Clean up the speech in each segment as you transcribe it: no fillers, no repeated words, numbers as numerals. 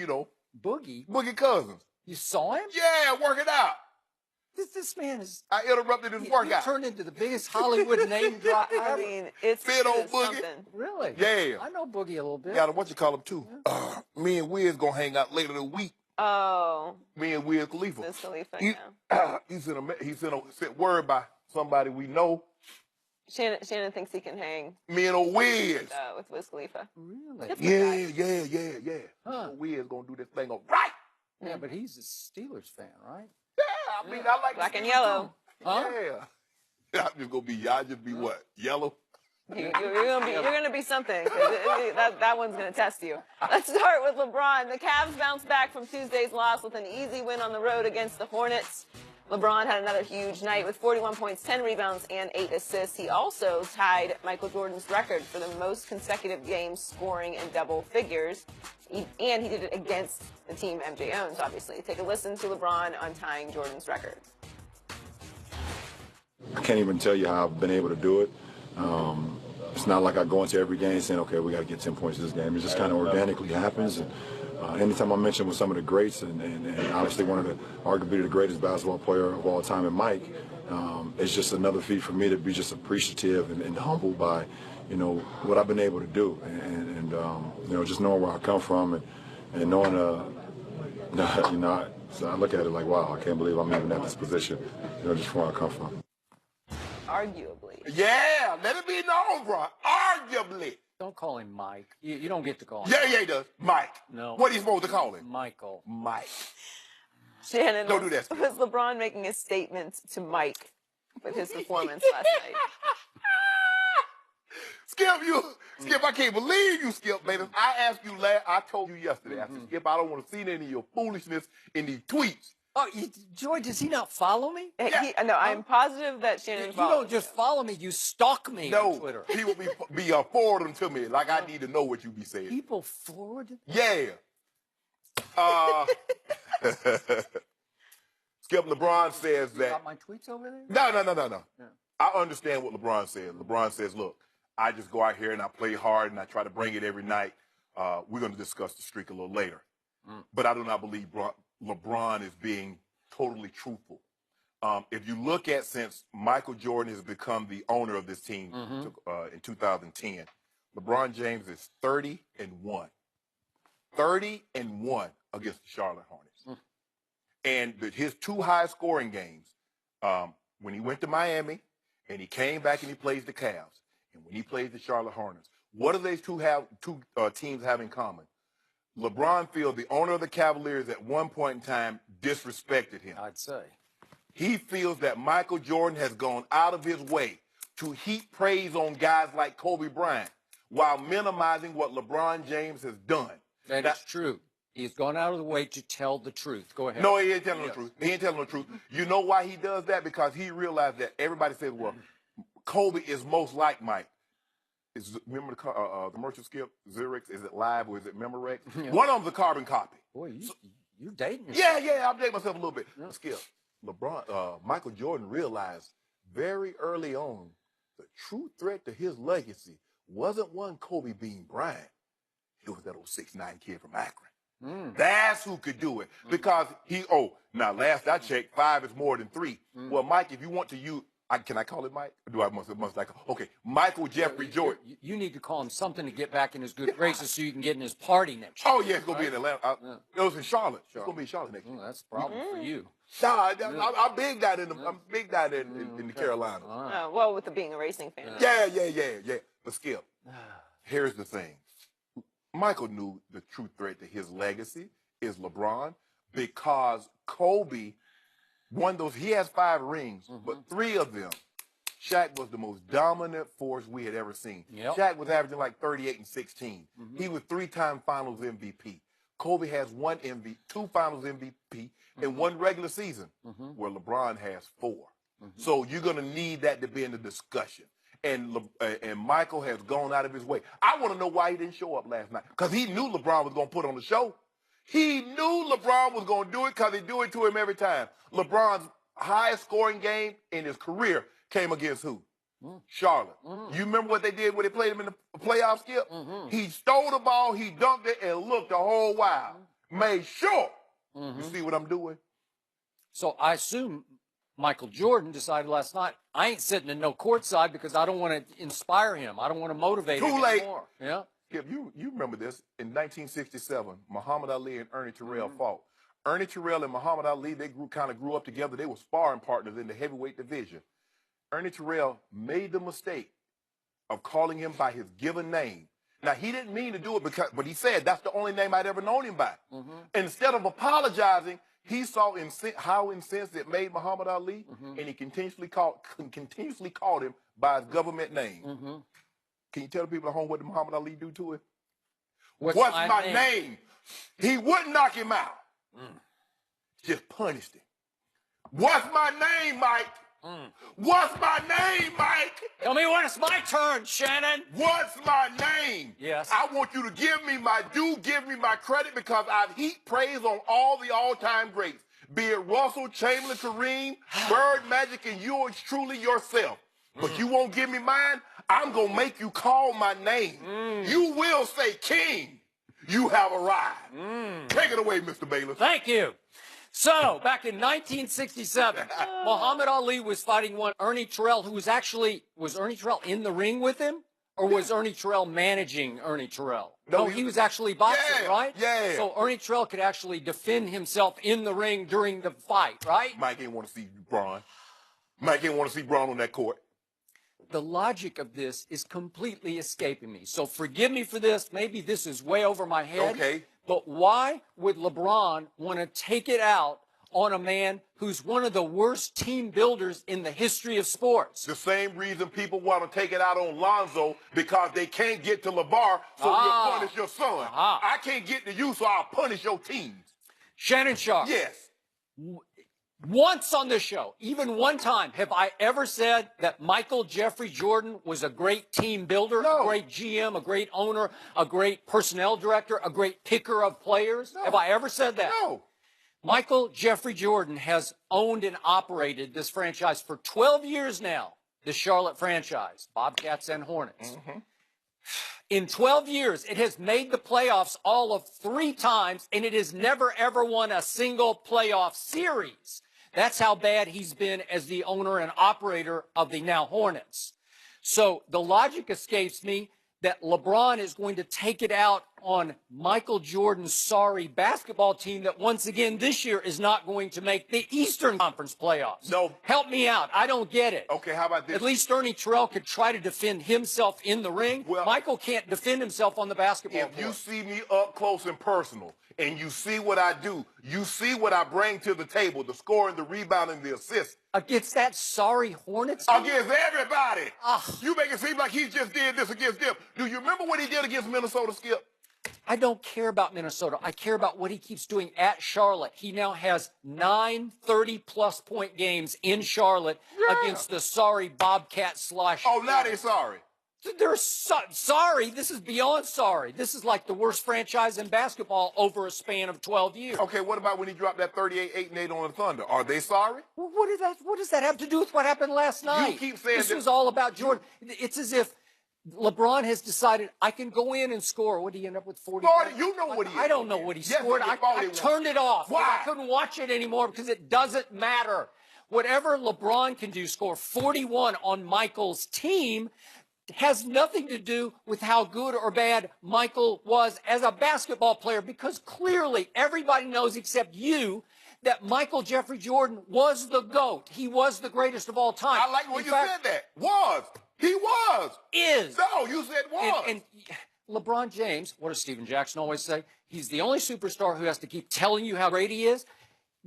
you know. Boogie? Boogie Cousins. You saw him? Yeah, working out. This man is... I interrupted his workout. He turned into the biggest Hollywood name drop ever. I mean, it's Fit on Boogie. something. Really? Yeah. I know Boogie a little bit. Got what you call him, too. Yeah. Me and Wiz going to hang out later in the week. Oh. Me and Wiz Khalifa. Wiz Khalifa, he sent word by somebody we know. Shannon thinks he can hang. Me and old Wiz. With Wiz Khalifa. Really? Yeah. Huh. Wiz going to do this thing all right. Yeah, but he's a Steelers fan, right? Yeah, I mean, I like black and yellow. Huh? Yeah. I'll just be what? Yellow? You're gonna be something. That one's gonna test you. Let's start with LeBron. The Cavs bounced back from Tuesday's loss with an easy win on the road against the Hornets. LeBron had another huge night with 41 points, 10 rebounds, and 8 assists. He also tied Michael Jordan's record for the most consecutive games scoring in double figures. And he did it against the team MJ owns, obviously. Take a listen to LeBron on tying Jordan's record. I can't even tell you how I've been able to do it. It's not like I go into every game saying, okay, we got to get 10 points this game. It just kind of organically happens. And anytime I mention with some of the greats, and obviously one of the, arguably the greatest basketball player of all time, and Mike, it's just another feat for me to be just appreciative and humbled by, you know, what I've been able to do. And you know, just knowing where I come from and knowing, you know, so I look at it like, wow, I can't believe I'm even at this position, you know, just from where I come from. Arguably. Yeah, let it be known, bro. Arguably. Don't call him Mike. You don't get to call him. Yeah, he does. Mike. No. What are you supposed to call him? Michael. Mike. Shannon, don't do that. Was LeBron making a statement to Mike with his performance last night? Skip, I can't believe you, Skip, baby. I asked you I told you yesterday. I said, Skip, I don't want to see any of your foolishness in these tweets. Oh, Joy, does he not follow me? Yeah. No, I'm positive that Shannon follows. You don't just follow me, you stalk me on Twitter. He will be forwarding to me like I need to know what you be saying. People forward? Yeah. Skip, LeBron says that... You got my tweets over there? No. Yeah. I understand what LeBron says. LeBron says, look, I just go out here and I play hard and I try to bring it every night. We're going to discuss the streak a little later. But I do not believe LeBron is being totally truthful. If you look at since Michael Jordan has become the owner of this team in 2010, LeBron James is 30-1. 30-1 against the Charlotte Hornets. And his two high scoring games, when he went to Miami and he came back and he plays the Cavs, and when he plays the Charlotte Hornets, what do these two teams have in common? LeBron feels the owner of the Cavaliers at one point in time disrespected him. I'd say. He feels that Michael Jordan has gone out of his way to heap praise on guys like Kobe Bryant while minimizing what LeBron James has done. That's true. He's gone out of the way to tell the truth. Go ahead. No, he ain't telling the truth. He ain't telling the truth. You know why he does that? Because he realized that everybody says, well, Kobe is most like Mike. Remember the commercial, Skip? Xerox? Is it Live or is it Memorex? Yeah. One of them's a carbon copy. Boy, you're dating yourself. Yeah, I'm dating myself a little bit. Yeah. Skip, Michael Jordan realized very early on the true threat to his legacy wasn't one Kobe Bean Bryant. It was that old 6'9" kid from Akron. That's who could do it. Because now last I checked, 5 is more than 3. Well, Mike, if you want to use... can I call it Mike? Or do I must like, okay, Michael Jeffrey Jordan. You need to call him something to get back in his good graces so you can get in his party next year. Oh, yeah, it's going to be in Atlanta. It was in Charlotte. It's going to be in Charlotte next year. That's a problem for you. Nah, I'm big that in the Carolinas. Well, with being a racing fan. Yeah. But Skip, here's the thing. Michael knew the true threat to his legacy is LeBron because Kobe won those. He has 5 rings, but 3 of them, Shaq was the most dominant force we had ever seen. Yep. Shaq was averaging like 38 and 16. He was 3-time Finals MVP. Kobe has 2 Finals MVP and 1 regular season, where LeBron has 4. So you're going to need that to be in the discussion. And Michael has gone out of his way. I want to know why he didn't show up last night, because he knew LeBron was going to put on the show. He knew LeBron was going to do it because they do it to him every time. LeBron's highest scoring game in his career came against who? Charlotte. You remember what they did when they played him in the playoffs, Skip? He stole the ball, he dunked it, and looked the whole while. made sure. You see what I'm doing? So I assume Michael Jordan decided last night, I ain't sitting in no courtside because I don't want to inspire him. I don't want to motivate him Too late. anymore. Yeah. Skip, you remember this. In 1967, Muhammad Ali and Ernie Terrell fought. Ernie Terrell and Muhammad Ali, they kind of grew up together. They were sparring partners in the heavyweight division. Ernie Terrell made the mistake of calling him by his given name. Now, he didn't mean to do it, but he said that's the only name I'd ever known him by. Instead of apologizing, he saw how incensed it made Muhammad Ali, and he continuously called him by his government name. Can you tell the people at home what did Muhammad Ali do to him? What's my name? He wouldn't knock him out. Just punished him. What's my name, Mike? What's my name, Mike? Tell me when it's my turn, Shannon. What's my name? Yes. I want you to give me my due, give me my credit, because I've heaped praise on all the all-time greats. Be it Russell, Chamberlain, Kareem, Bird, Magic, and yours truly yourself. But you won't give me mine, I'm going to make you call my name. You will say, King, you have arrived. Take it away, Mr. Bayless. Thank you. So, back in 1967, Muhammad Ali was fighting one Ernie Terrell, who was Ernie Terrell in the ring with him? Or was Ernie Terrell managing Ernie Terrell? No, he was actually boxing, right? Yeah. So Ernie Terrell could actually defend himself in the ring during the fight, right? Mike ain't want to see Braun. Mike ain't want to see Braun on that court. The logic of this is completely escaping me. So forgive me for this. Maybe this is way over my head. Okay. But why would LeBron want to take it out on a man who's one of the worst team builders in the history of sports? The same reason people want to take it out on Lonzo, because they can't get to LeVar, so you'll punish your son. I can't get to you, so I'll punish your teams. Shannon Sharp. Yes. Once on this show, even one time, have I ever said that Michael Jeffrey Jordan was a great team builder, No. a great GM, a great owner, a great personnel director, a great picker of players? No. Have I ever said that? No. Michael Jeffrey Jordan has owned and operated this franchise for 12 years now, the Charlotte franchise, Bobcats and Hornets. In 12 years, it has made the playoffs all of 3 times, and it has never, ever won a single playoff series. That's how bad he's been as the owner and operator of the now Hornets. So the logic escapes me that LeBron is going to take it out on Michael Jordan's sorry basketball team that once again this year is not going to make the Eastern Conference playoffs. No. Help me out. I don't get it. Okay, how about this? At least Ernie Terrell could try to defend himself in the ring. Well, Michael can't defend himself on the basketball If court. you see me up close and personal, and you see what I do, you see what I bring to the table, the scoring, the rebounding, the assist. Against that sorry Hornets team? Against everybody. You make it seem like he just did this against them. Do you remember what he did against Minnesota, Skip? I don't care about Minnesota. I care about what he keeps doing at Charlotte. He now has 9 30-plus point games in Charlotte against the sorry Bobcats / Oh, now they're sorry. They're sorry. This is beyond sorry. This is like the worst franchise in basketball over a span of 12 years. Okay, what about when he dropped that 38-8-8 on the Thunder? Are they sorry? Well, what does that have to do with what happened last night? You keep saying this that- was all about Jordan. It's as if LeBron has decided, I can go in and score. What did he end up with, 40? 40, you know what he is. I don't know what he Yes, scored. he I 41. turned it off. Why? I couldn't watch it anymore because it doesn't matter. Whatever LeBron can do, score 41 on Michael's team, has nothing to do with how good or bad Michael was as a basketball player, because clearly everybody knows except you that Michael Jeffrey Jordan was the GOAT. He was the greatest of all time. I like when you said that. Was. He was. Is. No, you said was. And LeBron James, what does Steven Jackson always say? He's the only superstar who has to keep telling you how great he is.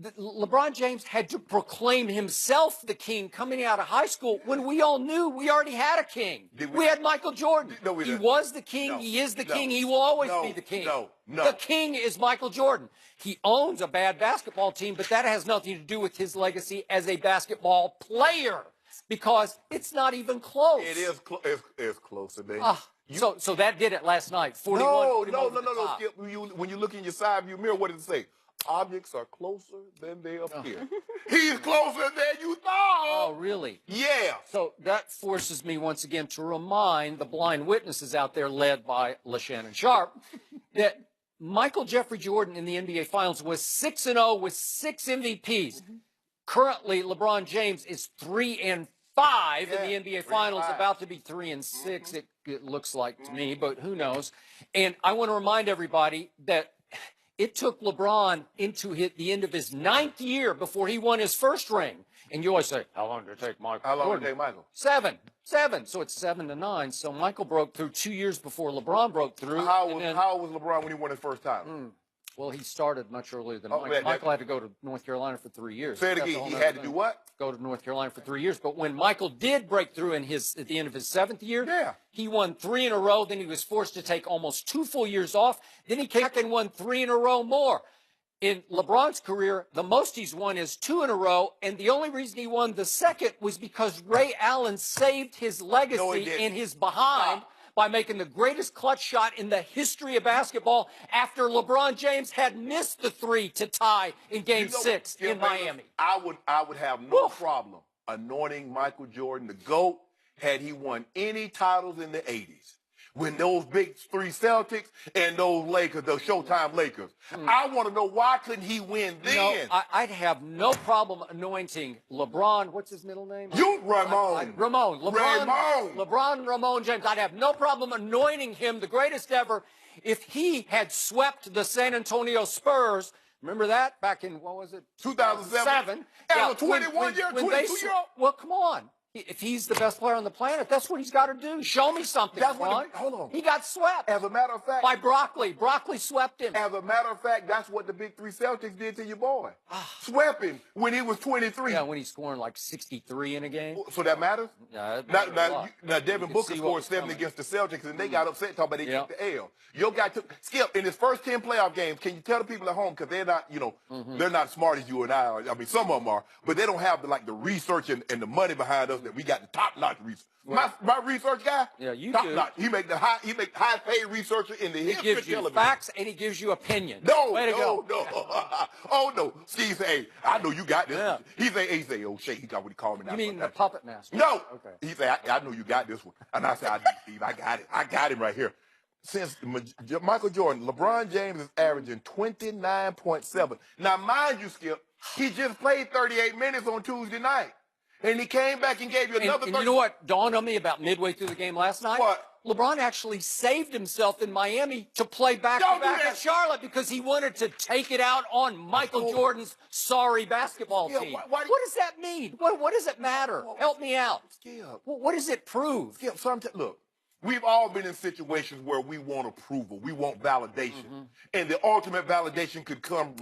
LeBron James had to proclaim himself the king coming out of high school when we all knew we already had a king. We had Michael Jordan. No, we he didn't. was the king. No, he is the no, king. He will always no, be the king. no. The king is Michael Jordan. He owns a bad basketball team, but that has nothing to do with his legacy as a basketball player, because it's not even close. It is it's closer than So that did it last night. 41. No. Skip. When you look in your side view mirror, what does it say? Objects are closer than they appear. He's closer than you thought. Oh, really? Yeah. So that forces me once again to remind the blind witnesses out there, led by LaShannon Sharp, that Michael Jeffrey Jordan in the NBA Finals was 6-0 with 6 MVPs. Currently, LeBron James is 3-5 in the NBA Finals, about to be 3-6. It looks like to me, but who knows? And I want to remind everybody that it took LeBron into the end of his 9th year before he won his first ring. And you always say, how long did it take Michael? How long did it take Michael? 7. So it's 7-9. So Michael broke through 2 years before LeBron broke through. How old was LeBron when he won his first title? Well, he started much earlier than Michael. Michael had to go to North Carolina for 3 years. Say it again. He had to do what? Go to North Carolina for 3 years. But when Michael did break through at the end of his 7th year, he won 3 in a row. Then he was forced to take almost 2 full years off. Then he came back and won 3 in a row more. In LeBron's career, the most he's won is 2 in a row, and the only reason he won the second was because Ray Allen saved his legacy and his behind by making the greatest clutch shot in the history of basketball after LeBron James had missed the 3 to tie in Game 6 in Miami. I would have no problem anointing Michael Jordan the GOAT had he won any titles in the 80s. When those big 3 Celtics and those Lakers, those Showtime Lakers. I want to know why couldn't he win then? I'd have no problem anointing LeBron. What's his middle name? Ramon. LeBron Ramon James. I'd have no problem anointing him the greatest ever if he had swept the San Antonio Spurs. Remember that back in, what was it? 2007. And a 22-year-old. Well, come on. If he's the best player on the planet, that's what he's got to do. Show me something, LeBron. Hold on. He got swept. As a matter of fact. By Broccoli. Broccoli swept him. As a matter of fact, that's what the big 3 Celtics did to your boy. Swept him when he was 23. Yeah, when he's scoring like 63 in a game. So that matters? Yeah. Now Devin Booker scored 7 against the Celtics, and they got upset talking about they took the L. Your guy took Skip in his first 10 playoff games. Can you tell the people at home, because they're not, they're not as smart as you and I are. I mean, some of them are, but they don't have the research and the money behind us that we got the top-notch research. My research guy, you top do. notch. He make the highest paid researcher in the history of television. He gives you facts and he gives you opinions. Way to go. Oh no. Steve say, hey, I know you got this. Yeah. He say, oh shit, he got what he called me now. You mean the puppet master? No. Okay. He say, I know you got this one. And I said, I do, Steve. I got it. I got him right here. Since Michael Jordan, LeBron James is averaging 29.7. Now, mind you, Skip, he just played 38 minutes on Tuesday night. And he came back and gave you another 30. And you know what dawned on me about midway through the game last night? What? LeBron actually saved himself in Miami to play back-to-back at Charlotte because he wanted to take it out on Michael Jordan's sorry basketball team. What does that mean? What does it matter? Help me out. Skip. What does it prove? Skip, look, we've all been in situations where we want approval. We want validation. And the ultimate validation could come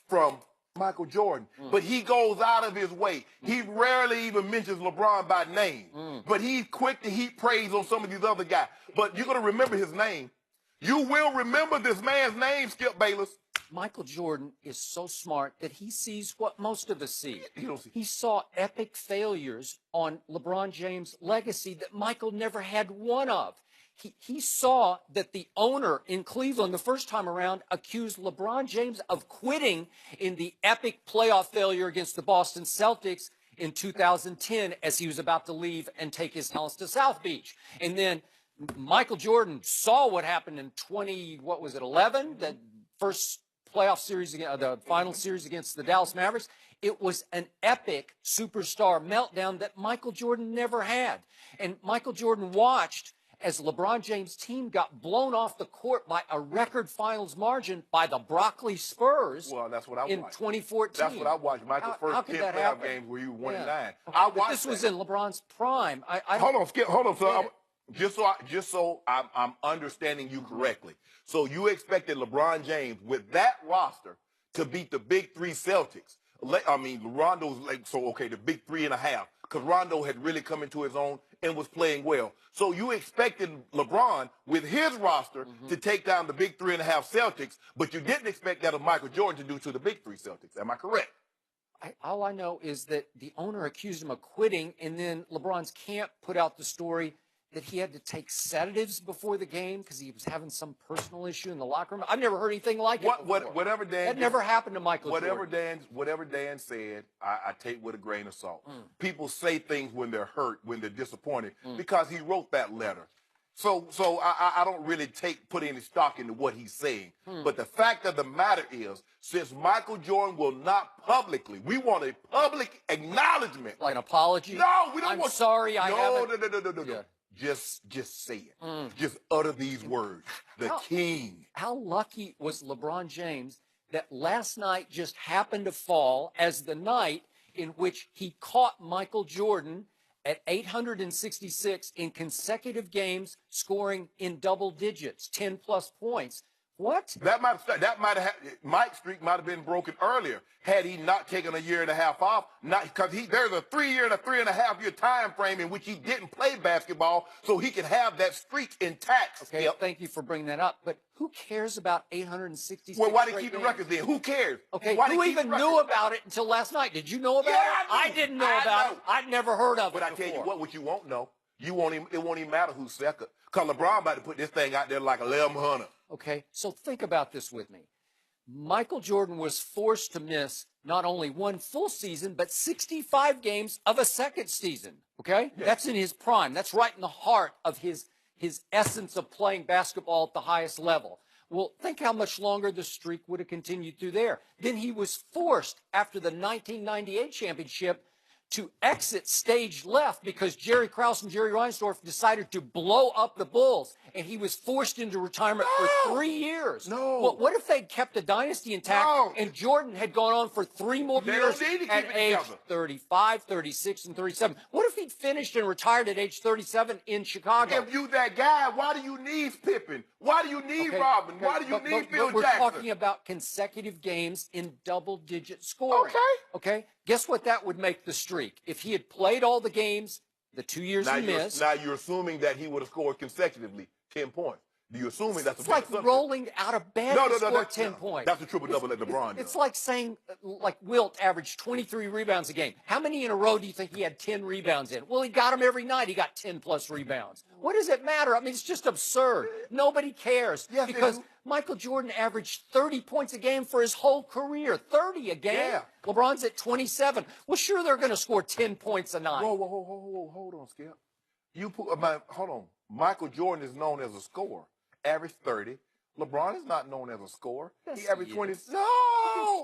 from Michael Jordan, but he goes out of his way. He rarely even mentions LeBron by name, but he's quick to heap praise on some of these other guys. But you're going to remember his name. You will remember this man's name, Skip Bayless. Michael Jordan is so smart that he sees what most of us see. He saw epic failures on LeBron James' legacy that Michael never had one of. He saw that the owner in Cleveland the first time around accused LeBron James of quitting in the epic playoff failure against the Boston Celtics in 2010 as he was about to leave and take his house to South Beach. And then Michael Jordan saw what happened in 11, the first playoff series, the final series against the Dallas Mavericks. It was an epic superstar meltdown that Michael Jordan never had. And Michael Jordan watched as LeBron James' team got blown off the court by a record finals margin by the Broccoli Spurs. Well, that's what I in 2014. That's what I watched. Michael's first 10 playoff games where he was 1-9. I watched this was in LeBron's prime. Hold on, Skip. Hold on, so just so I'm understanding you correctly. So you expected LeBron James with that roster to beat the big 3 Celtics. I mean, Rondo's the big 3.5, because Rondo had really come into his own and was playing well. So you expected LeBron with his roster to take down the big 3.5 Celtics, but you didn't expect that of Michael Jordan to do to the big 3 Celtics. Am I correct? All I know is that the owner accused him of quitting, and then LeBron's camp put out the story that he had to take sedatives before the game because he was having some personal issue in the locker room. I've never heard anything like it before. Whatever Dan, that never happened to Michael Jordan. Whatever Dan said, I take with a grain of salt. People say things when they're hurt, when they're disappointed, because he wrote that letter. So I don't really put any stock into what he's saying. But the fact of the matter is, since Michael Jordan will not publicly, we want a public acknowledgement. Like an apology? No, we don't I'm want. sorry, I haven't. No. Yeah. Just say it. Just utter these words. The king. How lucky was LeBron James that last night just happened to fall as the night in which he caught Michael Jordan at 866 in consecutive games, scoring in double digits, 10+ points. What? That might have Mike's streak might have been broken earlier had he not taken a year and a half off. Not because there's a 3 year and a 3.5 year time frame in which he didn't play basketball, so he can have that streak intact. Okay, Skip. thank you for bringing that up. But who cares about 866? Well, why did straight he keep the games? records then? Who cares? Okay, why did who he keep even the knew records? about it until last night? Did you know about Yeah, it? I didn't know about it. I'd never heard of But it I tell you before. what you won't know. It won't even matter who's second. Because LeBron about to put this thing out there like 1,100. Okay, so think about this with me. Michael Jordan was forced to miss not only one full season, but 65 games of a second season. Okay? Yes. That's in his prime. That's right in the heart of his essence of playing basketball at the highest level. Well, think how much longer the streak would have continued through there. Then he was forced, after the 1998 championship, to exit stage left because Jerry Krause and Jerry Reinsdorf decided to blow up the Bulls, and he was forced into retirement for 3 years. No. Well, what if they'd kept the dynasty intact No. and Jordan had gone on for 3 more They years don't need to keep at it age together. 35, 36, and 37? What if he'd finished and retired at age 37 in Chicago? If you that guy, why do you need Pippen? Why do you need Okay, Robin? okay, Why do you need Phil but we're Jackson? talking about consecutive games in double-digit scoring. Okay? Guess what that would make the streak? If he had played all the games, the 2 years he missed. Now you're assuming that he would have scored consecutively 10 points. You're assuming that's It's a big like assumption. rolling out of bed to score 10 points. That's a triple-double that LeBron does. It's like saying, like Wilt averaged 23 rebounds a game. How many in a row do you think he had 10 rebounds in? Well, he got them every night. He got 10+ rebounds. What does it matter? I mean, it's just absurd. Nobody cares. Yes, they because do. Michael Jordan averaged 30 points a game for his whole career. 30 a game. Yeah. LeBron's at 27. Well, sure, they're going to score 10 points a night. Whoa, hold on, Skip. Hold on. Michael Jordan is known as a scorer. Average 30. LeBron is not known as a scorer. Yes, He averaged he 20. is. No!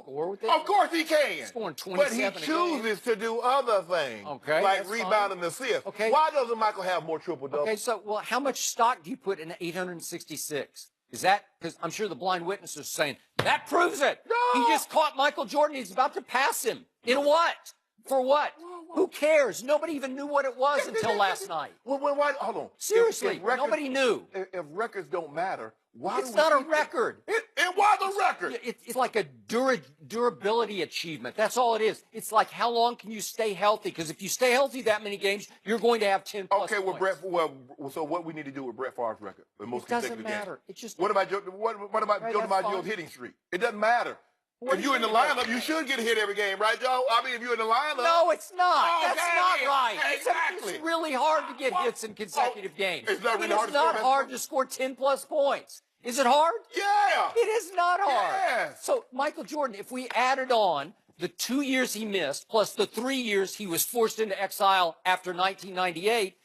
Score with it. Of course he can. Scoring But 27 he a game. chooses to do other things. Okay, Like that's rebound and assist. Okay. Why doesn't Michael have more triple-doubles? Okay, so, well, how much stock do you put in 866? Is that, because I'm sure the blind witnesses are saying, that proves it. No. He just caught Michael Jordan. He's about to pass him. In what? For what? Who cares? Nobody even knew what it was until last night. Well, why? Hold on. Seriously, If records- nobody knew. If records don't matter, why It's do we not a keep them? record. It was a record. It's like a durability achievement. That's all it is. It's like, how long can you stay healthy? Because if you stay healthy that many games, you're going to have 10+ Okay, well, points. so what we need to do with Brett Favre's record? The most It doesn't consecutive games? matter. It just What about Right, Joe that's DiMaggio's fine. hitting streak? It doesn't matter. What If do you're you in the mean? lineup, you should get a hit every game, right, Joe? I mean, if you're in the lineup. No, it's not. Oh, That's okay, not yeah, right. exactly. It's really hard to get Well, hits in consecutive games. it's not really It hard is to score not hard to score 10+ points. Is it hard? Yeah. It is not hard. Yes. So, Michael Jordan, if we added on the 2 years he missed plus the 3 years he was forced into exile after 1998,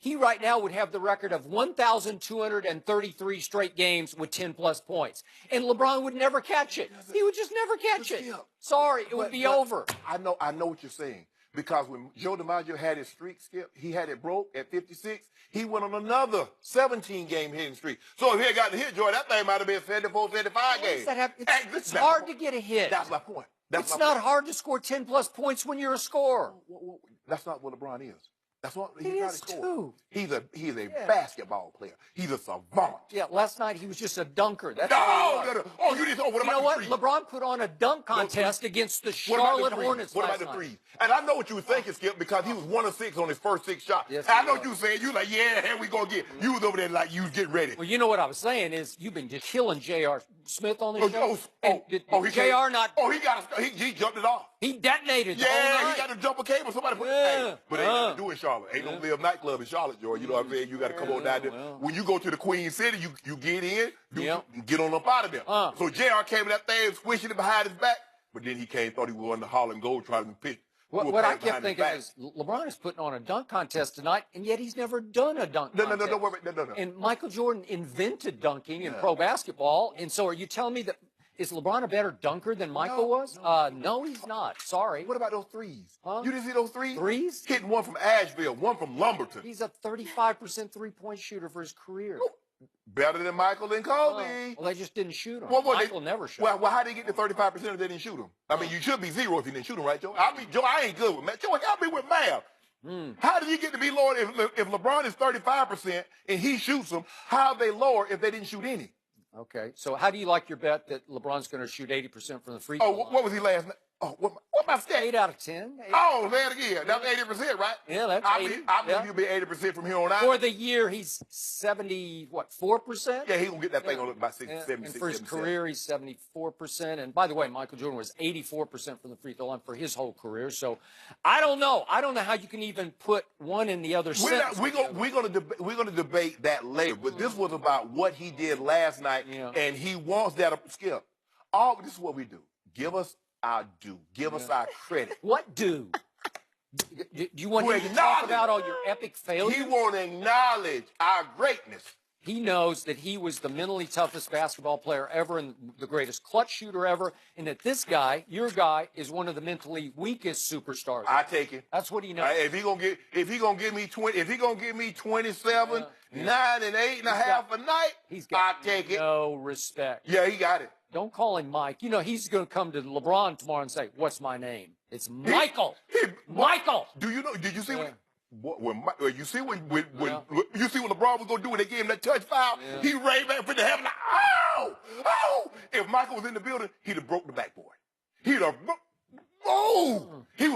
he right now would have the record of 1,233 straight games with 10+ points. And LeBron would never catch it. He would just never catch it. Sorry, it would be over. I know what you're saying. Because when Joe DiMaggio had his streak, Skip, he had it broke at 56. He went on another 17-game hitting streak. So if he had gotten a hit, Joy, that thing might have been 74, 75 games. It's hard to get a hit. That's my point. It's not hard to score 10+ points when you're a scorer. That's not what LeBron is. That's what he's It not a is scorer. too. He's a basketball player. He's a savant. Yeah, last night he was just a dunker. That's No, all he was. no. Oh, you didn't. Oh, what You know about what? the threes? LeBron put on a dunk contest against the What about Charlotte the threes? Hornets What last about the night. threes? And I know what you were thinking, Skip, because he was 1 of 6 on his first 6 shots. Yes, And I he know was. you saying, you like, yeah, here we go again. You was over there like you was getting ready. Well, you know what I was saying is you've been just killing J.R. Smith on this show. He J.R. not... Oh, he jumped it off. He detonated the whole Yeah, night. he got to jump a cable. Somebody put Yeah. hey, but ain't nothing to do in Charlotte. Ain't no live nightclub in Charlotte, George. You know what I'm saying? You got to come on down there. well. When you go to the Queen City, you get in, Yep. get on up out of there. Uh. So JR came in that thing, squishing it behind his back, but then he came, thought he was on the Harlem Gold trying to pitch. What I kept thinking is LeBron is putting on a dunk contest tonight, and yet he's never done a dunk contest. No, don't worry. No. And Michael Jordan invented dunking in pro basketball, and so are you telling me that is LeBron a better dunker than Michael was? No, he's not. Sorry. What about those threes? Huh? You didn't see those threes? Threes? Hitting one from Asheville, one from Lumberton. He's a 35% three-point shooter for his career. Better than Michael and Kobe. Well, they just didn't shoot him. Well, Michael never shot him. Well, how did he get to 35% if they didn't shoot him? I mean, you should be 0 if you didn't shoot him, right, Joe? Joe, I ain't good with math. Joe, help me with math. How did he get to be lower if LeBron is 35% and he shoots them? How are they lower if they didn't shoot any? Okay, so how do you like your bet that LeBron's going to shoot 80% from the free throw line? What was he last night? Oh, what my stat? 8 out of 10. Oh, say it again. That's 80%, right? Yeah, that's I 80. believe you'll be 80% from here on out. For the year, he's 4%? Yeah, he's going to get that thing on about 76, And for his 77. career, he's 74%. And by the way, Michael Jordan was 84% from the free throw line for his whole career. So I don't know. I don't know how you can even put one in the other sentence. We're going to debate that later. But this was about what he did last night, and he wants that Skip. This is what we do. Give us our due. Give us our credit. What do? Do you want him to talk about all your epic failures? He won't acknowledge our greatness. He knows that he was the mentally toughest basketball player ever and the greatest clutch shooter ever, and that this guy, your guy, is one of the mentally weakest superstars. I take it. That's what he knows. If he gonna give me 27, 9 and 8.5 a night, I take it. No respect. Yeah, he got it. Don't call him Mike. You know, he's going to come to LeBron tomorrow and say, what's my name? It's Michael. Michael. Did you see when you see when LeBron was going to do when they gave him that touch foul? He ran back for the heaven like, oh! If Michael was in the building, he'd have broke the backboard. He was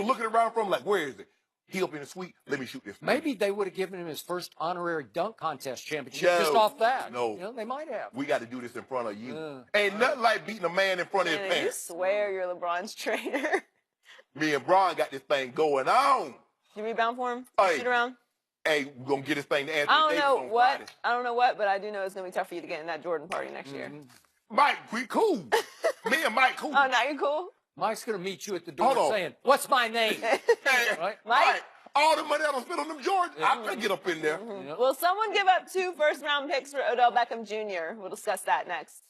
looking around for him like, where is it? He up in the suite. Let me shoot this. Maybe they would have given him his first honorary dunk contest championship just off that. No. You know, they might have. We got to do this in front of you. Ain't nothing like beating a man in front of his You parents. swear you're LeBron's trainer. Me and Bron got this thing going on. You rebound for him? Hey. Shoot around? Hey, we're going to get this thing to Anthony I don't Davis know on what. Friday. I don't know what, but I do know it's going to be tough for you to get in that Jordan party next year. Mike, we cool. Me and Mike cool. Oh, now you're cool? Mike's going to meet you at the door saying, what's my name? Right? Mike? All the money I don't spend on them Jordans, I can get up in there. Will someone give up 2 first-round picks for Odell Beckham Jr.? We'll discuss that next.